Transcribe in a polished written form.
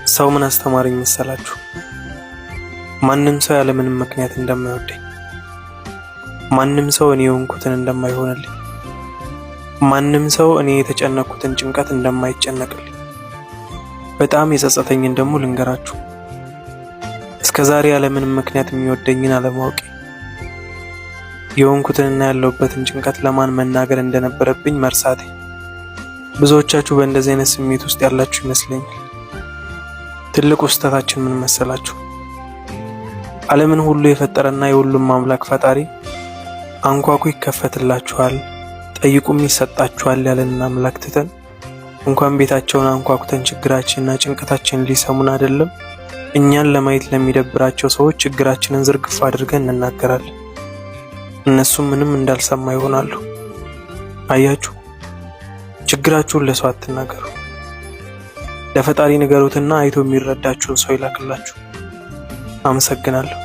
ሰው ምን አስተማረኝ መሰላችሁ? ማንም ሰው ያለ ምንም ምክንያት እንደማይወደኝ፣ ማንም ሰው እኔ የሆንኩትን እንደማይሆንልኝ፣ ማንም ሰው እኔ የተጨነቅኩትን ጭንቀት እንደማይጨነቅልኝ። በጣም የጸጸተኝን ደግሞ ልንገራችሁ። እስከዛሬ ያለ ምንም ምክንያት የሚወደኝን አለማወቄ፣ የሆንኩትንና ያለሁበትን ጭንቀት ለማን መናገር እንደነበረብኝ መርሳቴ። ብዙዎቻችሁ በእንደዚህ አይነት ስሜት ውስጥ ያላችሁ ይመስለኛል። ትልቁ ስህተታችን ምን መሰላችሁ? ዓለምን ሁሉ የፈጠረና የሁሉም አምላክ ፈጣሪ አንኳኩ ይከፈትላችኋል፣ ጠይቁም ይሰጣችኋል ያለንን አምላክ ትተን እንኳን ቤታቸውን አንኳኩተን ችግራችንና ጭንቀታችንን ሊሰሙን አይደለም እኛን ለማየት ለሚደብራቸው ሰዎች ችግራችንን ዝርግፍ አድርገን እንናገራለን። እነሱም ምንም እንዳልሰማ ይሆናሉ። አያችሁ፣ ችግራችሁን ለሰው አትናገሩ። ለፈጣሪ ንገሩትና አይቶ የሚረዳችሁን ሰው ይላክላችሁ። አመሰግናለሁ።